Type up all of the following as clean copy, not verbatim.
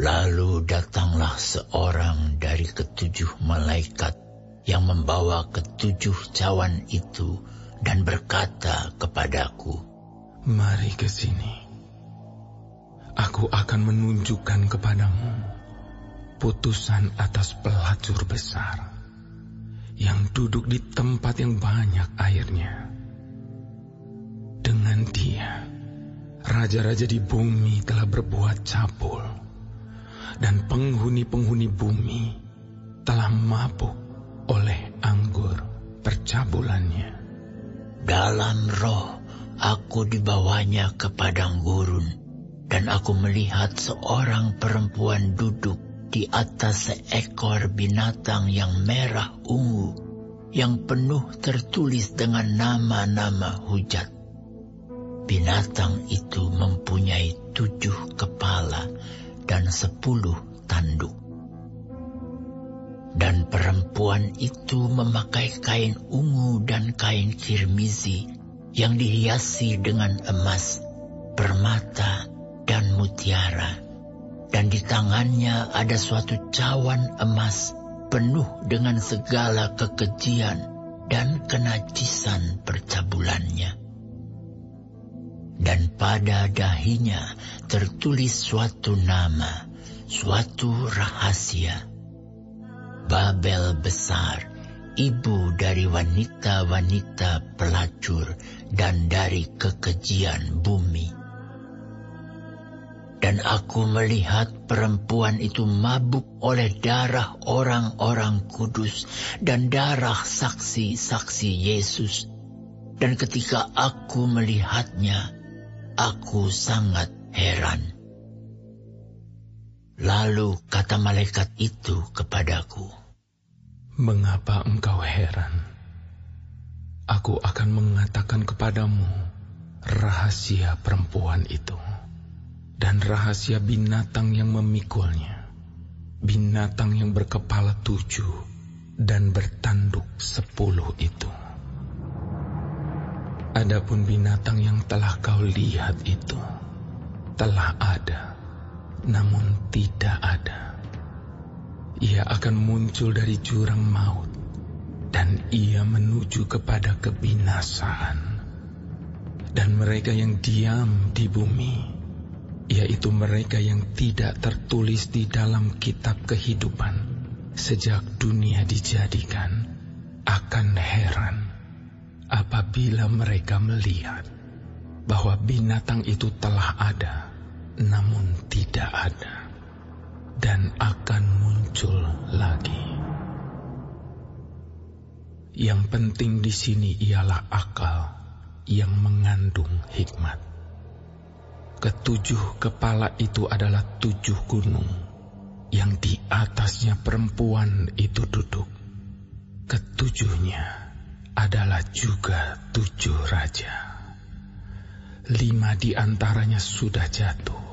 Lalu datanglah seorang dari ketujuh malaikat yang membawa ketujuh cawan itu dan berkata kepadaku, "Mari ke sini. Aku akan menunjukkan kepadamu putusan atas pelacur besar yang duduk di tempat yang banyak airnya. Dengan dia, raja-raja di bumi telah berbuat cabul, dan penghuni-penghuni bumi telah mabuk oleh anggur percabulannya." Dalam roh aku dibawanya ke padang gurun, dan aku melihat seorang perempuan duduk di atas seekor binatang yang merah ungu, yang penuh tertulis dengan nama-nama hujat. Binatang itu mempunyai 7 kepala dan 10 tanduk. Dan perempuan itu memakai kain ungu dan kain kirmizi yang dihiasi dengan emas, permata, dan mutiara. Dan di tangannya ada suatu cawan emas penuh dengan segala kekejian dan kenajisan percabulannya. Dan pada dahinya tertulis suatu nama, suatu rahasia. Babel besar, ibu dari wanita-wanita pelacur dan dari kekejian bumi. Dan aku melihat perempuan itu mabuk oleh darah orang-orang kudus dan darah saksi-saksi Yesus. Dan ketika aku melihatnya, aku sangat heran. Lalu kata malaikat itu kepadaku, "Mengapa engkau heran? Aku akan mengatakan kepadamu rahasia perempuan itu dan rahasia binatang yang memikulnya, binatang yang berkepala 7 dan bertanduk 10 itu. Adapun binatang yang telah kau lihat itu telah ada, namun tidak ada. Ia akan muncul dari jurang maut, dan ia menuju kepada kebinasaan. Dan mereka yang diam di bumi, yaitu mereka yang tidak tertulis di dalam kitab kehidupan sejak dunia dijadikan, akan heran apabila mereka melihat bahwa binatang itu telah ada, namun tidak ada, dan akan muncul lagi. Yang penting di sini ialah akal yang mengandung hikmat. Ketujuh kepala itu adalah 7 gunung, yang di atasnya perempuan itu duduk. Ketujuhnya adalah juga 7 raja. 5 di antaranya sudah jatuh,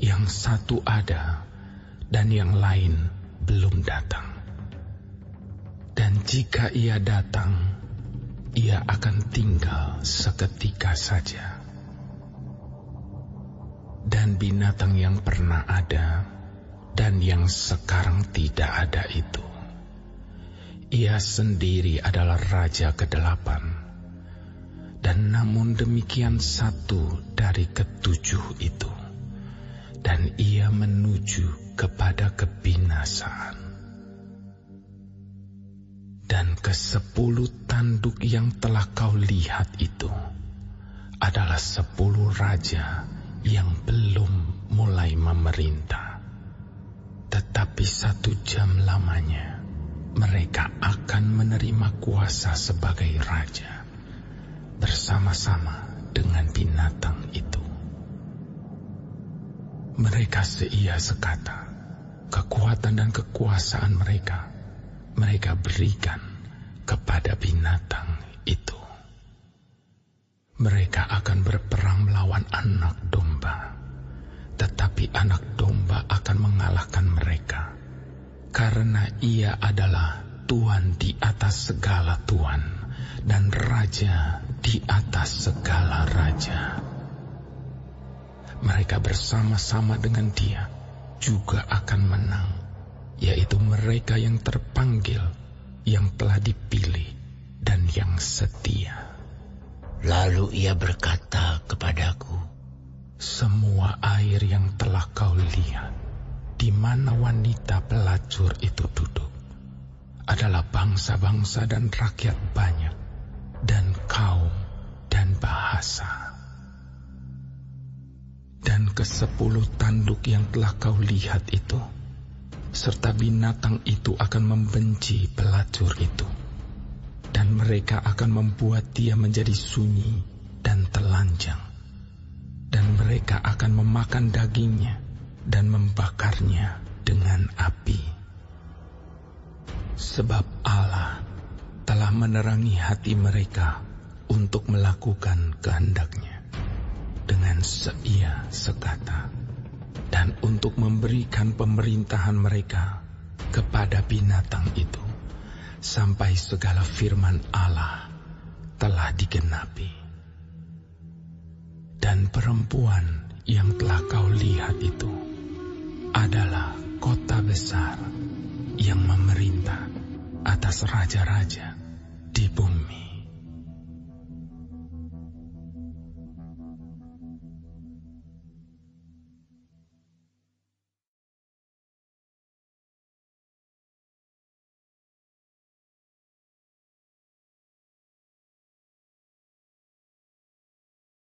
yang 1 ada, dan yang lain belum datang. Dan jika ia datang, ia akan tinggal seketika saja. Dan binatang yang pernah ada dan yang sekarang tidak ada itu, ia sendiri adalah raja ke-8. Dan namun demikian 1 dari ke-7 itu, dan ia menuju kepada kebinasaan. Dan ke-10 tanduk yang telah kau lihat itu adalah 10 raja yang belum mulai memerintah. Tetapi 1 jam lamanya mereka akan menerima kuasa sebagai raja bersama-sama dengan binatang itu. Mereka seia sekata, kekuatan dan kekuasaan mereka berikan kepada binatang itu. Mereka akan berperang melawan anak domba, tetapi anak domba akan mengalahkan mereka, karena ia adalah Tuan di atas segala tuan dan Raja di atas segala raja. Mereka bersama-sama dengan dia juga akan menang, yaitu mereka yang terpanggil, yang telah dipilih, dan yang setia. Lalu ia berkata kepadaku, semua air yang telah kau lihat, di mana wanita pelacur itu duduk, adalah bangsa-bangsa dan rakyat banyak, dan kaum dan bahasa. Dan ke-10 tanduk yang telah kau lihat itu, serta binatang itu akan membenci pelacur itu, dan mereka akan membuat dia menjadi sunyi dan telanjang, dan mereka akan memakan dagingnya dan membakarnya dengan api. Sebab Allah telah menerangi hati mereka untuk melakukan kehendak-Nya dengan seia sekata, dan untuk memberikan pemerintahan mereka kepada binatang itu, sampai segala firman Allah telah digenapi. Dan perempuan yang telah kau lihat itu adalah kota besar yang memerintah atas raja-raja di bumi.